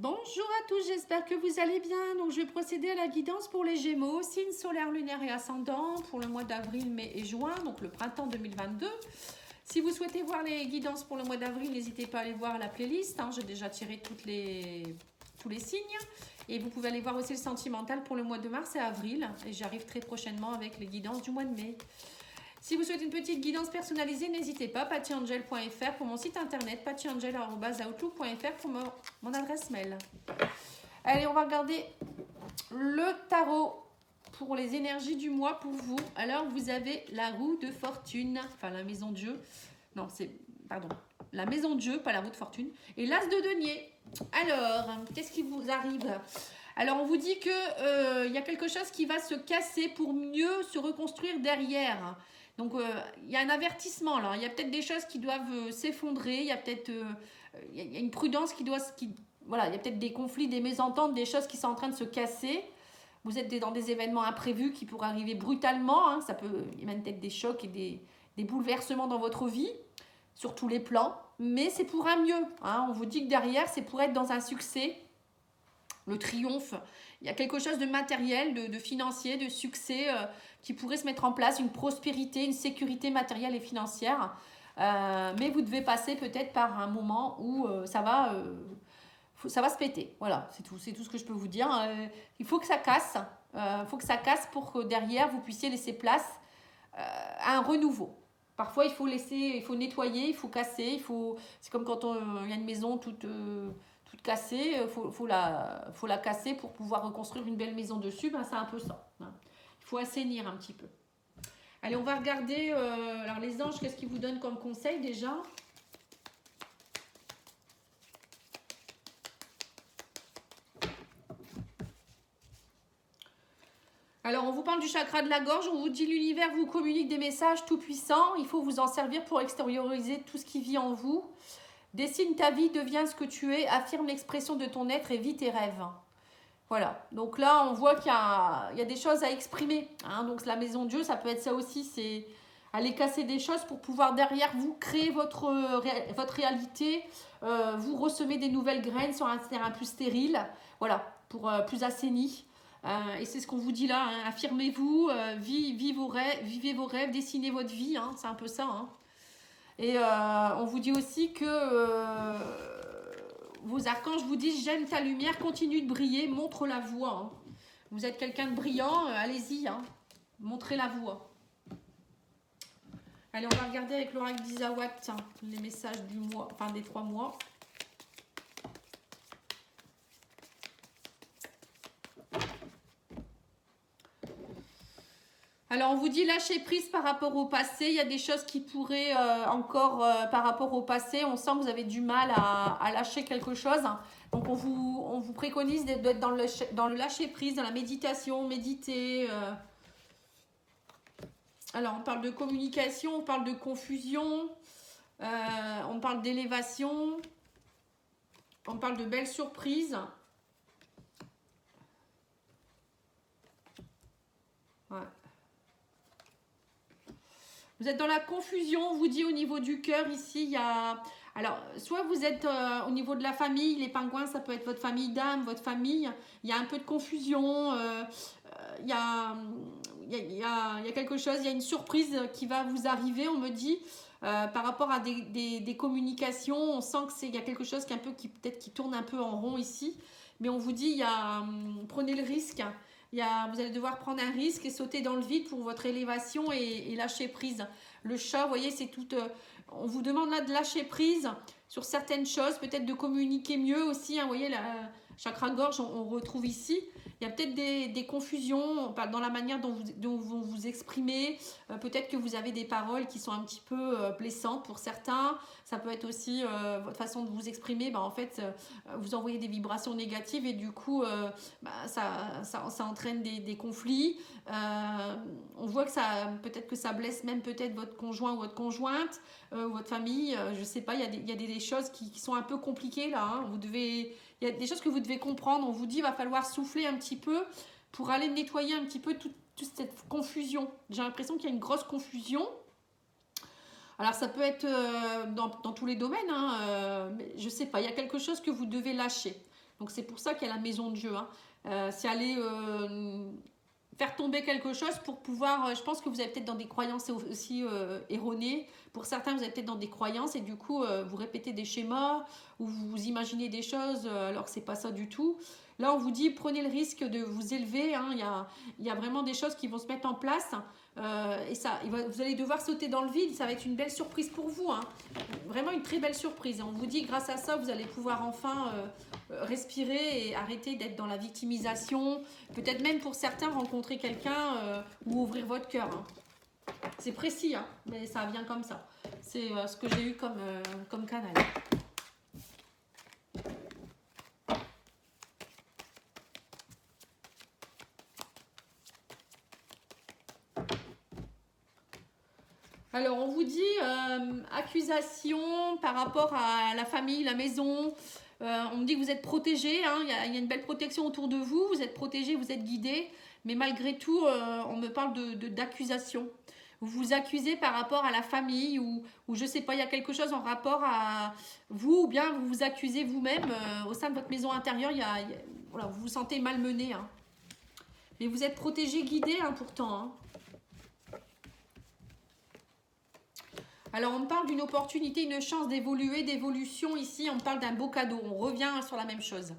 Bonjour à tous, j'espère que vous allez bien. Donc, je vais procéder à la guidance pour les Gémeaux, signe solaire, lunaire et ascendant pour le mois d'avril, mai et juin, donc le printemps 2022. Si vous souhaitez voir les guidances pour le mois d'avril, n'hésitez pas à aller voir la playlist. J'ai déjà tiré tous les signes. Et vous pouvez aller voir aussi le sentimental pour le mois de mars et avril. Et j'arrive très prochainement avec les guidances du mois de mai. Si vous souhaitez une petite guidance personnalisée, n'hésitez pas, pattyangel.fr pour mon site internet, pattyangel.outlook.fr pour mon adresse mail. Allez, on va regarder le tarot pour les énergies du mois pour vous. Alors, vous avez la roue de fortune, enfin la maison de jeu. Non, pardon, la maison de jeu, pas la roue de fortune. Et l'as de denier. Alors, qu'est-ce qui vous arrive ? Alors, on vous dit que y a quelque chose qui va se casser pour mieux se reconstruire derrière. Donc, il y a un avertissement là. Il y a peut-être des choses qui doivent s'effondrer. Il y a peut-être y a une prudence voilà, il y a peut-être des conflits, des mésententes, des choses qui sont en train de se casser. Vous êtes dans des événements imprévus qui pourraient arriver brutalement. Ça peut y a même peut-être des chocs et des bouleversements dans votre vie, sur tous les plans. Mais c'est pour un mieux. On vous dit que derrière, c'est pour être dans un succès. Le triomphe, il y a quelque chose de matériel, de financier, de succès qui pourrait se mettre en place, une prospérité, une sécurité matérielle et financière. Mais vous devez passer peut-être par un moment où ça va se péter. Voilà, c'est tout ce que je peux vous dire. Il faut que ça casse. Faut que ça casse pour que derrière, vous puissiez laisser place à un renouveau. Parfois, il faut nettoyer, il faut casser. C'est comme quand il y a une maison toute cassée, faut la casser pour pouvoir reconstruire une belle maison dessus. C'est un peu ça. Il faut assainir un petit peu. Allez, on va regarder alors les anges, qu'est-ce qu'ils vous donnent comme conseil déjà ? Alors, on vous parle du chakra de la gorge, on vous dit l'univers vous communique des messages tout puissants, il faut vous en servir pour extérioriser tout ce qui vit en vous. Dessine ta vie, deviens ce que tu es, affirme l'expression de ton être et vis tes rêves. Voilà, donc là on voit qu'il y a des choses à exprimer. Donc la maison de Dieu, ça peut être ça aussi, c'est aller casser des choses pour pouvoir derrière vous créer votre réalité, vous ressemer des nouvelles graines sur un terrain plus stérile, voilà, pour plus assaini. Et c'est ce qu'on vous dit là, affirmez-vous, vivez vos rêves, dessinez votre vie, c'est un peu ça. Et on vous dit aussi que vos archanges vous disent j'aime ta lumière, continue de briller, montre la voie. Vous êtes quelqu'un de brillant, allez-y, montrez la voie. Allez, on va regarder avec l'oracle d'Isawat les messages du mois, enfin des 3 mois. Alors, on vous dit lâcher prise par rapport au passé. Il y a des choses qui pourraient encore, par rapport au passé, on sent que vous avez du mal à lâcher quelque chose. Donc, on vous préconise d'être dans le lâcher prise, dans la méditation, méditer. Alors, on parle de communication, on parle de confusion, on parle d'élévation, on parle de belles surprises. Ouais. Vous êtes dans la confusion, on vous dit au niveau du cœur ici, il y a... Alors, soit vous êtes au niveau de la famille, les pingouins, ça peut être votre famille d'âme, votre famille. Il y a un peu de confusion, il y a quelque chose, il y a une surprise qui va vous arriver, on me dit, par rapport à des communications. On sent qu'il y a quelque chose peut-être qui tourne un peu en rond ici. Mais on vous dit, prenez le risque. Vous allez devoir prendre un risque et sauter dans le vide pour votre élévation et lâcher prise. Le chat, vous voyez, c'est tout. On vous demande là de lâcher prise sur certaines choses, peut-être de communiquer mieux aussi. Vous voyez, la chakra gorge, on retrouve ici. Il y a peut-être des confusions dans la manière dont vous vous exprimez. Peut-être que vous avez des paroles qui sont un petit peu blessantes pour certains. Ça peut être aussi votre façon de vous exprimer. En fait, vous envoyez des vibrations négatives et du coup, ça entraîne des conflits. On voit que peut-être que ça blesse même peut-être votre conjoint ou votre conjointe, votre famille. Je ne sais pas, il y a des choses qui sont un peu compliquées là. Il y a des choses que vous devez comprendre. On vous dit qu'il va falloir souffler un petit peu pour aller nettoyer un petit peu toute cette confusion. J'ai l'impression qu'il y a une grosse confusion. Alors ça peut être dans tous les domaines, mais je ne sais pas. Il y a quelque chose que vous devez lâcher. Donc c'est pour ça qu'il y a la maison de jeu. Hein. C'est aller faire tomber quelque chose pour pouvoir... je pense que vous êtes peut-être dans des croyances aussi erronées. Pour certains, vous êtes peut-être dans des croyances et du coup, vous répétez des schémas ou vous imaginez des choses alors que c'est pas ça du tout. Là, on vous dit, prenez le risque de vous élever. Hein. Il y a vraiment des choses qui vont se mettre en place. Et ça, vous allez devoir sauter dans le vide. Ça va être une belle surprise pour vous. Hein. Vraiment une très belle surprise. Et on vous dit, grâce à ça, vous allez pouvoir enfin respirer et arrêter d'être dans la victimisation. Peut-être même pour certains, rencontrer quelqu'un ou ouvrir votre cœur. Hein. C'est précis, hein, mais ça vient comme ça. C'est ce que j'ai eu comme canal. Alors, on vous dit accusation par rapport à la famille, la maison. On me dit que vous êtes protégé. Hein, il y a une belle protection autour de vous. Vous êtes protégé, vous êtes guidé. Mais malgré tout, on me parle d'accusation. Vous vous accusez par rapport à la famille ou je ne sais pas, il y a quelque chose en rapport à vous ou bien vous vous accusez vous-même au sein de votre maison intérieure. Voilà, vous vous sentez malmené. Hein. Mais vous êtes protégé, guidé hein, pourtant. Hein. Alors, on me parle d'une opportunité, une chance d'évoluer, d'évolution. Ici, on me parle d'un beau cadeau. On revient sur la même chose.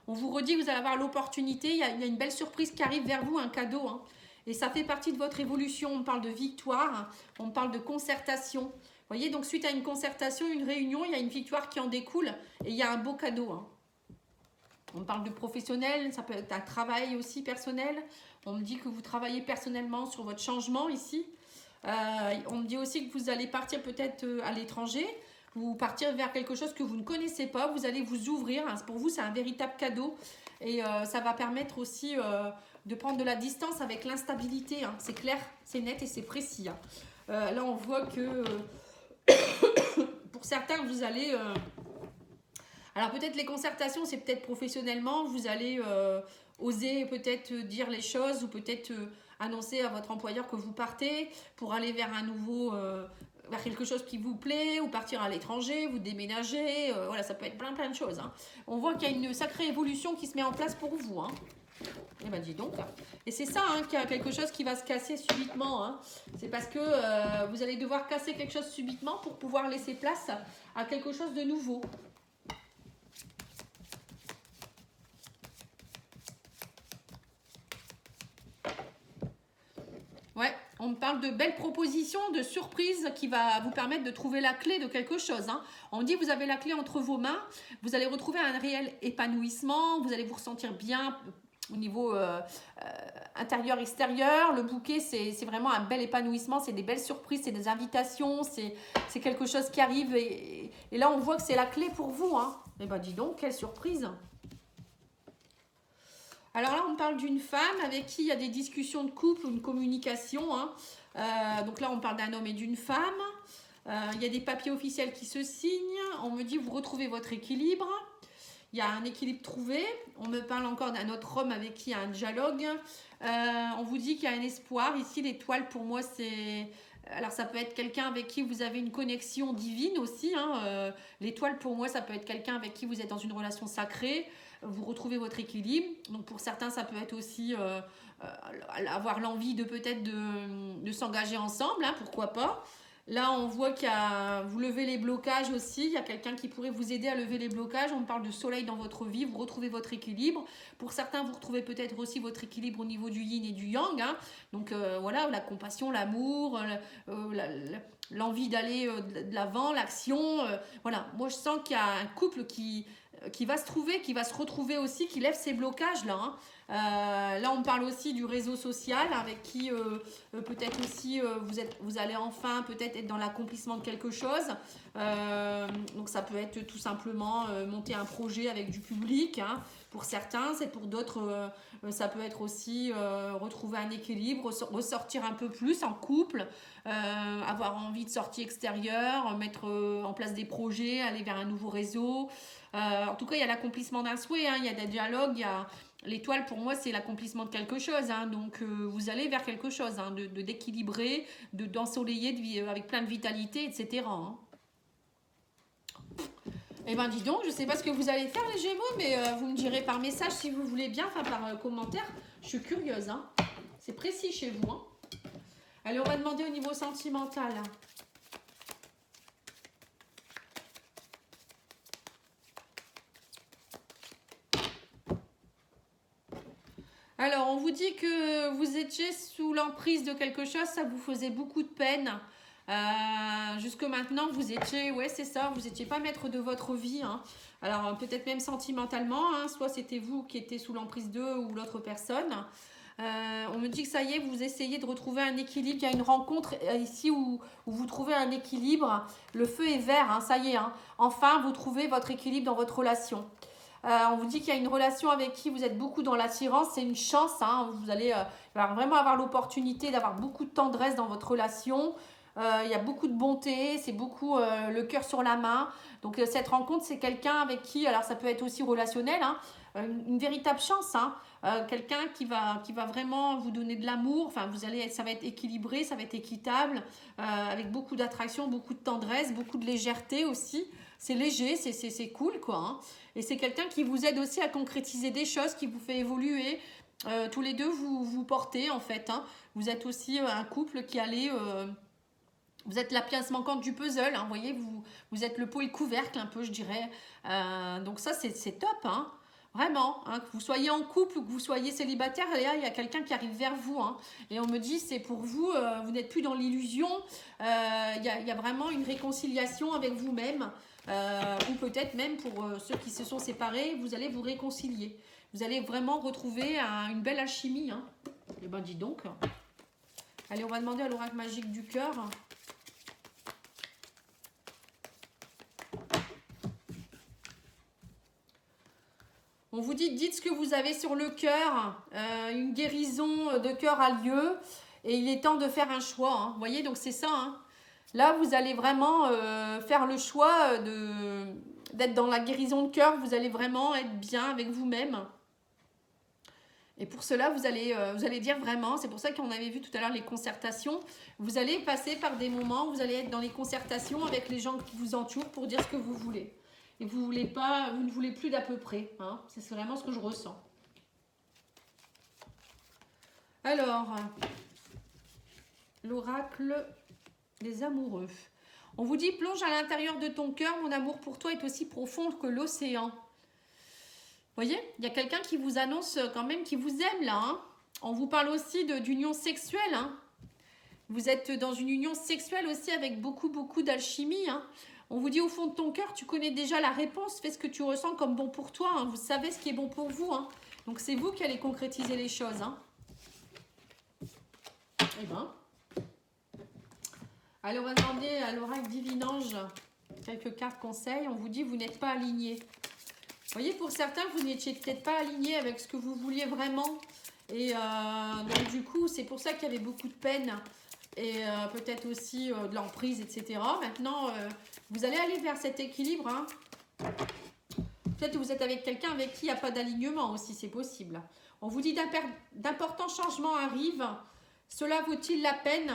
On vous redit que vous allez avoir l'opportunité. Il y a une belle surprise qui arrive vers vous, un cadeau. Hein. Et ça fait partie de votre évolution. On parle de victoire. On parle de concertation. Vous voyez, donc suite à une concertation, une réunion, il y a une victoire qui en découle. Et il y a un beau cadeau. Hein. On parle de professionnel. Ça peut être un travail aussi personnel. On me dit que vous travaillez personnellement sur votre changement ici. On me dit aussi que vous allez partir peut-être à l'étranger ou partir vers quelque chose que vous ne connaissez pas. Vous allez vous ouvrir. Hein. Pour vous, c'est un véritable cadeau. Et ça va permettre aussi de prendre de la distance avec l'instabilité. Hein. C'est clair, c'est net et c'est précis. Hein. Là, on voit que pour certains, vous allez... alors peut-être les concertations, c'est peut-être professionnellement. Vous allez oser peut-être dire les choses ou peut-être... annoncer à votre employeur que vous partez pour aller vers un nouveau, vers quelque chose qui vous plaît ou partir à l'étranger, vous déménager, voilà, ça peut être plein de choses. Hein. On voit qu'il y a une sacrée évolution qui se met en place pour vous. Hein. Et ben dis donc. Et c'est ça, hein, qu'il y a quelque chose qui va se casser subitement. Hein. C'est parce que vous allez devoir casser quelque chose subitement pour pouvoir laisser place à quelque chose de nouveau. Ouais, on me parle de belles propositions, de surprises qui va vous permettre de trouver la clé de quelque chose. Hein. On dit que vous avez la clé entre vos mains, vous allez retrouver un réel épanouissement, vous allez vous ressentir bien au niveau intérieur, extérieur. Le bouquet, c'est vraiment un bel épanouissement, c'est des belles surprises, c'est des invitations, c'est quelque chose qui arrive. Et là, on voit que c'est la clé pour vous. Hein. Eh ben dis donc, quelle surprise! Alors là, on parle d'une femme avec qui il y a des discussions de couple ou une communication. Hein. Donc là, on parle d'un homme et d'une femme. Il y a des papiers officiels qui se signent. On me dit, vous retrouvez votre équilibre. Il y a un équilibre trouvé. On me parle encore d'un autre homme avec qui il y a un dialogue. On vous dit qu'il y a un espoir. Ici, l'étoile, pour moi, c'est... Alors, ça peut être quelqu'un avec qui vous avez une connexion divine aussi. Hein. L'étoile, pour moi, ça peut être quelqu'un avec qui vous êtes dans une relation sacrée. Vous retrouvez votre équilibre. Donc pour certains, ça peut être aussi avoir l'envie de peut-être de s'engager ensemble, hein, pourquoi pas. Là, on voit qu'il y a, vous levez les blocages aussi. Il y a quelqu'un qui pourrait vous aider à lever les blocages. On parle de soleil dans votre vie. Vous retrouvez votre équilibre. Pour certains, vous retrouvez peut-être aussi votre équilibre au niveau du yin et du yang. Hein. Donc voilà, la compassion, l'amour, l'envie d'aller de l'avant, l'action. Voilà, moi je sens qu'il y a un couple qui va se trouver, qui va se retrouver aussi, qui lève ces blocages là. Hein. Là, on parle aussi du réseau social avec qui peut-être aussi vous allez enfin peut-être être dans l'accomplissement de quelque chose. Donc ça peut être tout simplement monter un projet avec du public. Hein. Pour certains, c'est pour d'autres, ça peut être aussi retrouver un équilibre, ressortir un peu plus en couple, avoir envie de sortie extérieure, mettre en place des projets, aller vers un nouveau réseau. En tout cas, il y a l'accomplissement d'un souhait, hein, il y a des dialogues, il y a... L'étoile, pour moi, c'est l'accomplissement de quelque chose. Hein, donc, vous allez vers quelque chose, hein, d'équilibrer, d'ensoleiller avec plein de vitalité, etc. Hein. Eh ben dis donc, je sais pas ce que vous allez faire les Gémeaux, mais vous me direz par message si vous voulez bien, enfin par commentaire. Je suis curieuse, hein. C'est précis chez vous, hein. Allez, on va demander au niveau sentimental. Alors, on vous dit que vous étiez sous l'emprise de quelque chose, ça vous faisait beaucoup de peine. Jusque maintenant, vous étiez, ouais, c'est ça, vous n'étiez pas maître de votre vie, hein. Alors, peut-être même sentimentalement, hein, soit c'était vous qui étiez sous l'emprise d'eux ou l'autre personne. On me dit que ça y est, vous essayez de retrouver un équilibre. Il y a une rencontre ici où vous trouvez un équilibre. Le feu est vert, hein, ça y est. Hein. Enfin, vous trouvez votre équilibre dans votre relation. On vous dit qu'il y a une relation avec qui vous êtes beaucoup dans l'attirance. C'est une chance. Hein. Vous allez vraiment avoir l'opportunité d'avoir beaucoup de tendresse dans votre relation. Il y a beaucoup de bonté, c'est beaucoup le cœur sur la main. Donc cette rencontre, c'est quelqu'un avec qui, alors ça peut être aussi relationnel, hein, une véritable chance. Hein. Quelqu'un qui va vraiment vous donner de l'amour. Enfin, ça va être équilibré, ça va être équitable, avec beaucoup d'attraction, beaucoup de tendresse, beaucoup de légèreté aussi. C'est léger, c'est cool, quoi. Hein. Et c'est quelqu'un qui vous aide aussi à concrétiser des choses, qui vous fait évoluer. Tous les deux, vous portez, en fait. Hein. Vous êtes aussi un couple qui allait... vous êtes la pièce manquante du puzzle, hein, vous voyez, vous êtes le pot et le couvercle un peu, je dirais. Donc ça, c'est top, hein. Vraiment, hein, que vous soyez en couple ou que vous soyez célibataire, là, il y a quelqu'un qui arrive vers vous. Hein, et on me dit, c'est pour vous, vous n'êtes plus dans l'illusion. Il y a vraiment une réconciliation avec vous-même. Ou peut-être même pour ceux qui se sont séparés, vous allez vous réconcilier. Vous allez vraiment retrouver une belle alchimie. Hein. Eh ben, dis donc. Allez, on va demander à l'oracle magique du cœur. On vous dit, dites ce que vous avez sur le cœur. Une guérison de cœur a lieu. Et il est temps de faire un choix. Hein. Vous voyez, donc c'est ça. Hein. Là, vous allez vraiment faire le choix d'être dans la guérison de cœur. Vous allez vraiment être bien avec vous-même. Et pour cela, vous allez dire vraiment, c'est pour ça qu'on avait vu tout à l'heure les concertations. Vous allez passer par des moments où vous allez être dans les concertations avec les gens qui vous entourent pour dire ce que vous voulez. Et vous ne voulez plus d'à peu près. Hein. C'est vraiment ce que je ressens. Alors, l'oracle des amoureux. On vous dit, plonge à l'intérieur de ton cœur, mon amour pour toi est aussi profond que l'océan. Vous voyez, il y a quelqu'un qui vous annonce quand même qui vous aime là. Hein. On vous parle aussi d'union sexuelle. Hein. Vous êtes dans une union sexuelle aussi avec beaucoup d'alchimie. Hein. On vous dit au fond de ton cœur, tu connais déjà la réponse, fais ce que tu ressens comme bon pour toi. Hein. Vous savez ce qui est bon pour vous. Hein. Donc c'est vous qui allez concrétiser les choses. Hein. Eh ben. Allez, on va demander à l'oracle Divine Ange quelques cartes conseils. On vous dit, vous n'êtes pas aligné. Vous voyez, pour certains, vous n'étiez peut-être pas aligné avec ce que vous vouliez vraiment. Et donc, du coup, c'est pour ça qu'il y avait beaucoup de peine. Et peut-être aussi de l'emprise, etc. Maintenant, vous allez aller vers cet équilibre. Hein. Peut-être que vous êtes avec quelqu'un avec qui il n'y a pas d'alignement aussi, c'est possible. On vous dit d'importants changements arrivent. Cela vaut-il la peine?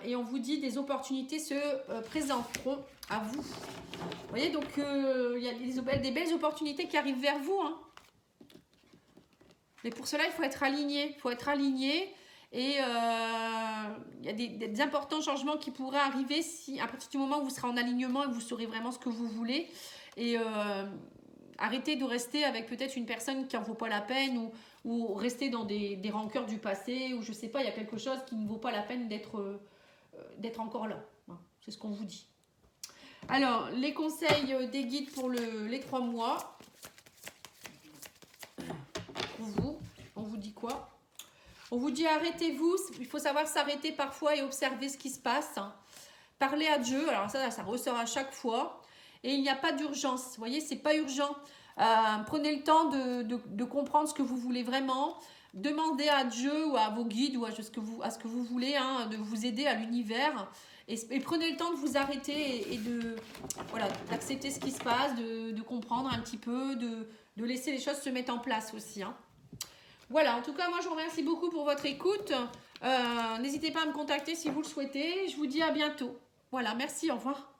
Et on vous dit des opportunités se présenteront à vous. Vous voyez, donc il y a des belles opportunités qui arrivent vers vous. Hein. Mais pour cela, il faut être aligné. Il faut être aligné. Et il y a des importants changements qui pourraient arriver à partir du moment où vous serez en alignement et vous saurez vraiment ce que vous voulez. Et arrêtez de rester avec peut-être une personne qui n'en vaut pas la peine ou rester dans des rancœurs du passé ou je sais pas, il y a quelque chose qui ne vaut pas la peine d'être encore là. C'est ce qu'on vous dit. Alors, les conseils des guides pour les 3 mois. Pour vous, on vous dit quoi? On vous dit arrêtez-vous, il faut savoir s'arrêter parfois et observer ce qui se passe. Parlez à Dieu, alors ça ressort à chaque fois. Et il n'y a pas d'urgence, vous voyez, c'est pas urgent. Prenez le temps de comprendre ce que vous voulez vraiment. Demandez à Dieu ou à vos guides ou à ce que vous voulez, hein, de vous aider à l'univers. Et prenez le temps de vous arrêter et d'accepter ce qui se passe, de comprendre un petit peu, de laisser les choses se mettre en place aussi. Hein. Voilà, en tout cas, moi, je vous remercie beaucoup pour votre écoute. N'hésitez pas à me contacter si vous le souhaitez. Je vous dis à bientôt. Voilà, merci, au revoir.